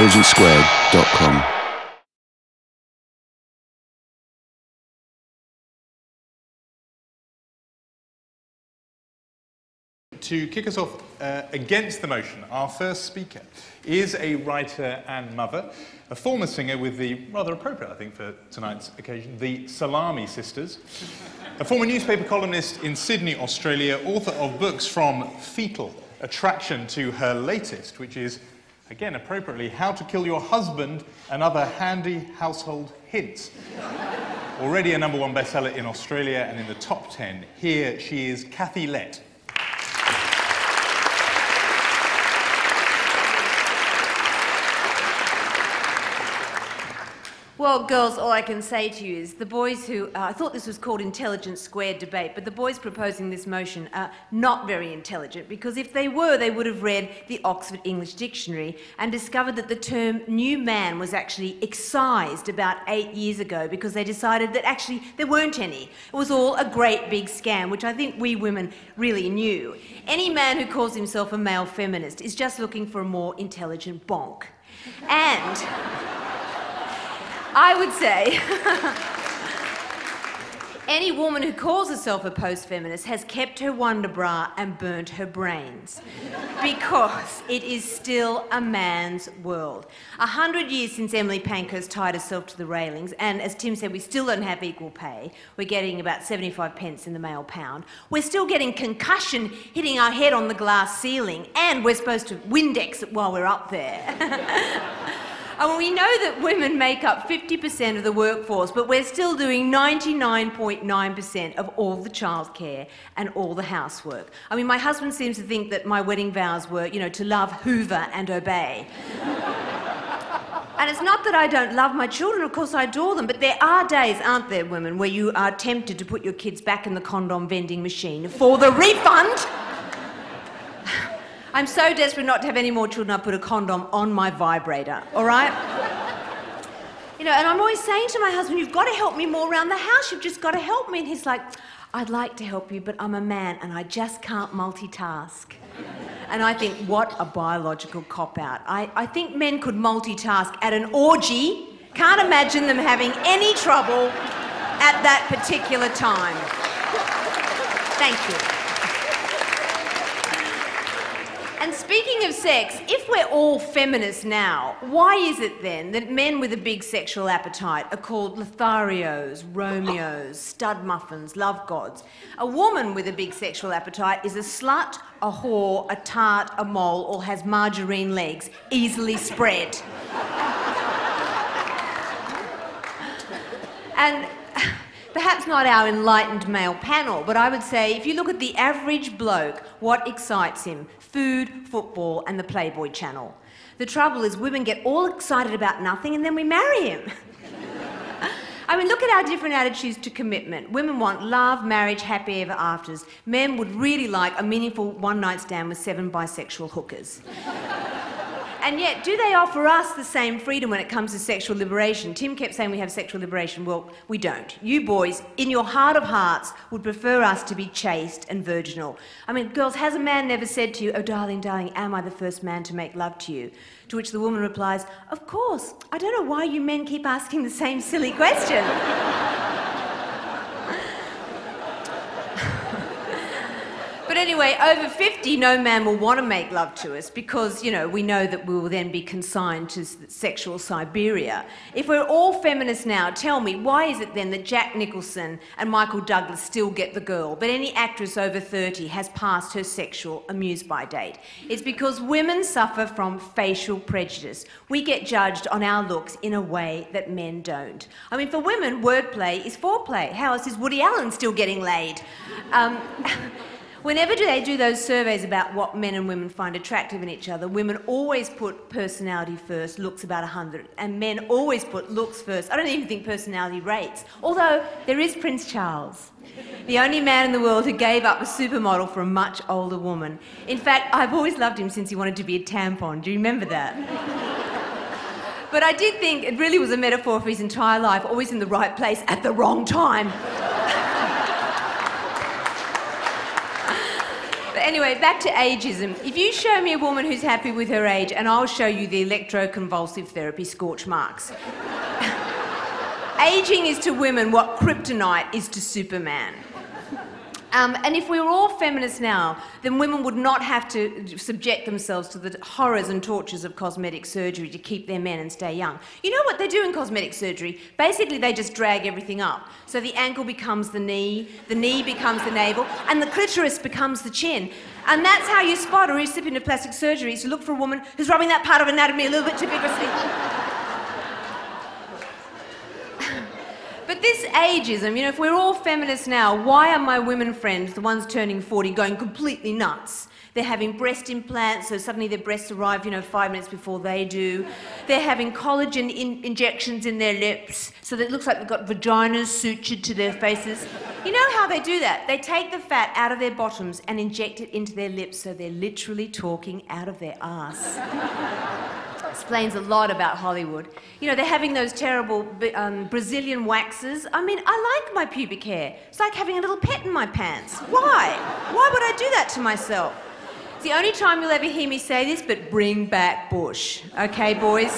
intelligencesquared.com. To kick us off against the motion, our first speaker is a writer and mother, a former singer with the, rather appropriate I think for tonight's occasion, the Salami Sisters, a former newspaper columnist in Sydney, Australia, author of books from Fetal Attraction to her latest, which is, again appropriately, How to Kill Your Husband and Other Handy Household Hints. Already a #1 bestseller in Australia and in the top 10. Here she is, Kathy Lette. Well, girls, all I can say to you is the boys who... I thought this was called Intelligence Squared Debate, but the boys proposing this motion are not very intelligent, because if they were, they would have read the Oxford English Dictionary and discovered that the term new man was actually excised about 8 years ago because they decided that actually there weren't any. It was all a great big scam, which I think we women really knew. Any man who calls himself a male feminist is just looking for a more intelligent bonk. And... I would say any woman who calls herself a post-feminist has kept her wonder bra and burnt her brains, because it is still a man's world. 100 years since Emily Pankhurst tied herself to the railings, and as Tim said, we still don't have equal pay. We're getting about 75 pence in the male pound. We're still getting concussion hitting our head on the glass ceiling, and we're supposed to Windex it while we're up there. And we know that women make up 50% of the workforce, but we're still doing 99.9% of all the childcare and all the housework. I mean, my husband seems to think that my wedding vows were, you know, to love, hoover and obey. And it's not that I don't love my children, of course I adore them, but there are days, aren't there, women, where you are tempted to put your kids back in the condom vending machine for the refund. I'm so desperate not to have any more children, I put a condom on my vibrator, all right? You know, and I'm always saying to my husband, you've got to help me more around the house, you've just got to help me. And he's like, I'd like to help you, but I'm a man and I just can't multitask. And I think, what a biological cop-out. I think men could multitask at an orgy. Can't imagine them having any trouble at that particular time. Thank you. And speaking of sex, if we're all feminists now, why is it then that men with a big sexual appetite are called Lotharios, Romeos, stud muffins, love gods? A woman with a big sexual appetite is a slut, a whore, a tart, a mole, or has margarine legs, easily spread. And perhaps not our enlightened male panel, but I would say if you look at the average bloke, what excites him? Food, football and the Playboy channel. The trouble is women get all excited about nothing and then we marry him. I mean, look at our different attitudes to commitment. Women want love, marriage, happy ever afters. Men would really like a meaningful one-night stand with 7 bisexual hookers. And yet, do they offer us the same freedom when it comes to sexual liberation? Tim kept saying we have sexual liberation. Well, we don't. You boys, in your heart of hearts, would prefer us to be chaste and virginal. I mean, girls, has a man never said to you, oh, darling, darling, am I the first man to make love to you? To which the woman replies, of course. I don't know why you men keep asking the same silly question. But anyway, over 50, no man will want to make love to us because, you know, we know that we will then be consigned to sexual Siberia. If we're all feminists now, tell me, why is it then that Jack Nicholson and Michael Douglas still get the girl, but any actress over 30 has passed her sexual amuse-by date? It's because women suffer from facial prejudice. We get judged on our looks in a way that men don't. I mean, for women, wordplay is foreplay. How else is Woody Allen still getting laid? Whenever they do those surveys about what men and women find attractive in each other, women always put personality first, looks about 100, and men always put looks first. I don't even think personality rates. Although, there is Prince Charles, the only man in the world who gave up a supermodel for a much older woman. In fact, I've always loved him since he wanted to be a tampon. Do you remember that? But I did think it really was a metaphor for his entire life, always in the right place at the wrong time. anyway, back to ageism. If you show me a woman who's happy with her age, and I'll show you the electroconvulsive therapy scorch marks. Aging is to women what kryptonite is to Superman. And if we were all feminists now, then women would not have to subject themselves to the horrors and tortures of cosmetic surgery to keep their men and stay young. You know what they do in cosmetic surgery? Basically, they just drag everything up. So the ankle becomes the knee becomes the navel, and the clitoris becomes the chin. And that's how you spot a recipient of plastic surgery, is to look for a woman who's rubbing that part of anatomy a little bit too vigorously. But this ageism, you know, if we're all feminists now, why are my women friends, the ones turning 40, going completely nuts? They're having breast implants, so suddenly their breasts arrive, 5 minutes before they do. They're having collagen injections in their lips, so that it looks like they've got vaginas sutured to their faces. You know how they do that? They take the fat out of their bottoms and inject it into their lips, so they're literally talking out of their arse. Explains a lot about Hollywood. They're having those terrible Brazilian waxes. I mean, I like my pubic hair. It's like having a little pet in my pants. Why? Why would I do that to myself? It's the only time you'll ever hear me say this, but bring back Bush. Okay, boys?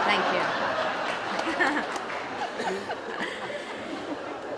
Thank you.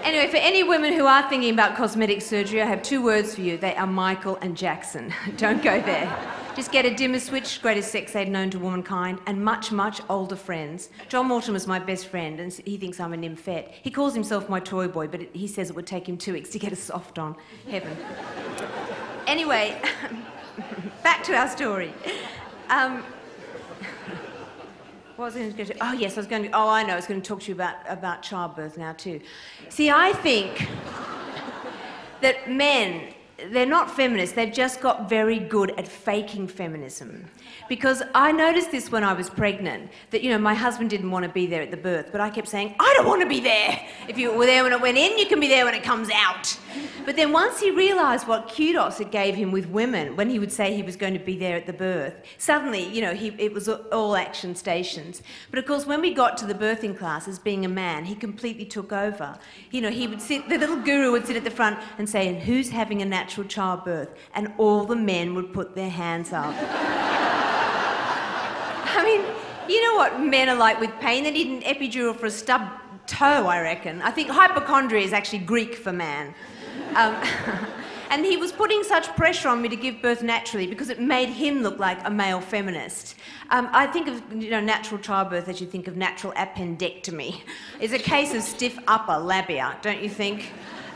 Anyway, for any women who are thinking about cosmetic surgery, I have 2 words for you. They are Michael and Jackson. Don't go there. Just get a dimmer switch, greatest sex aid known to womankind, and much, much older friends. John Mortimer's my best friend, and he thinks I'm a nymphette. He calls himself my toy boy, but he says it would take him 2 weeks to get a soft on. Heaven. Anyway, back to our story. What was I going to do? Oh, yes, I was going to... Oh, I know, I was going to talk to you about childbirth now, too. See, I think that men... They're not feminists, they've just got very good at faking feminism. Because I noticed this when I was pregnant, that, my husband didn't want to be there at the birth, but I kept saying, I don't want to be there. If you were there when it went in, you can be there when it comes out. But then once he realised what kudos it gave him with women, when he would say he was going to be there at the birth, suddenly, it was all action stations. But of course, when we got to the birthing classes, being a man, he completely took over. He would sit, the little guru would sit at the front and say, and who's having a natural childbirth? And all the men would put their hands up. I mean, you know what men are like with pain? They need an epidural for a stub toe, I reckon. I think hypochondria is actually Greek for man. And he was putting such pressure on me to give birth naturally because it made him look like a male feminist. I think of natural childbirth as you think of natural appendectomy. It's a case of stiff upper labia, don't you think?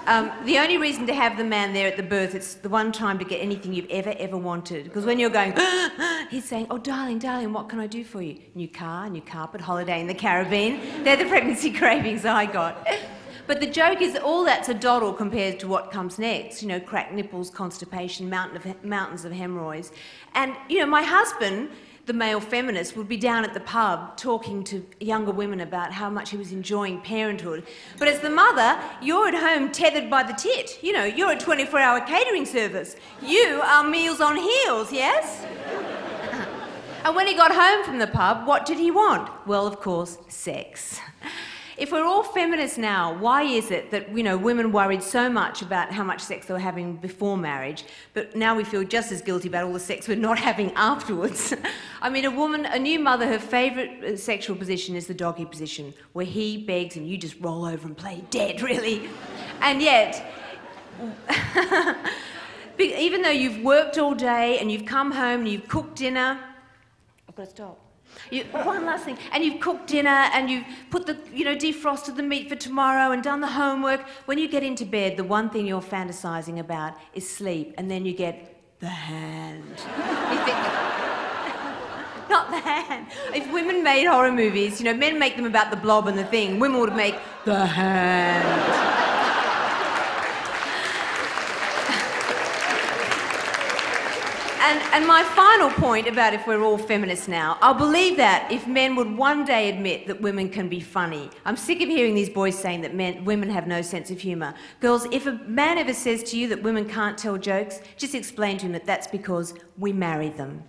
The only reason to have the man there at the birth, it's the one time to get anything you've ever wanted. Because when you're going, he's saying, oh, darling, what can I do for you? New car, new carpet, holiday in the Caribbean. They're the pregnancy cravings I got. But the joke is that all that's a doddle compared to what comes next. Cracked nipples, constipation, mountains of hemorrhoids. And, my husband, the male feminist, would be down at the pub talking to younger women about how much he was enjoying parenthood. But as the mother, you're at home tethered by the tit. You're a 24-hour catering service. You are Meals on Heels, yes? And when he got home from the pub, what did he want? Well, of course, sex. If we're all feminists now, why is it that, women worried so much about how much sex they were having before marriage, but now we feel just as guilty about all the sex we're not having afterwards? I mean, a new mother, her favourite sexual position is the doggy position, where he begs and you just roll over and play dead, really. And yet, even though you've worked all day and you've come home and you've cooked dinner... I've got to stop. One last thing. And you've cooked dinner and you've put the, defrosted the meat for tomorrow and done the homework. When you get into bed, the one thing you're fantasising about is sleep, and then you get the hand. You think, not the hand. If women made horror movies, men make them about the Blob and the Thing. Women would make the hand. And my final point about if we're all feminists now, I'll believe that if men would one day admit that women can be funny. I'm sick of hearing these boys saying that women have no sense of humour. Girls, if a man ever says to you that women can't tell jokes, just explain to him that that's because we marry them.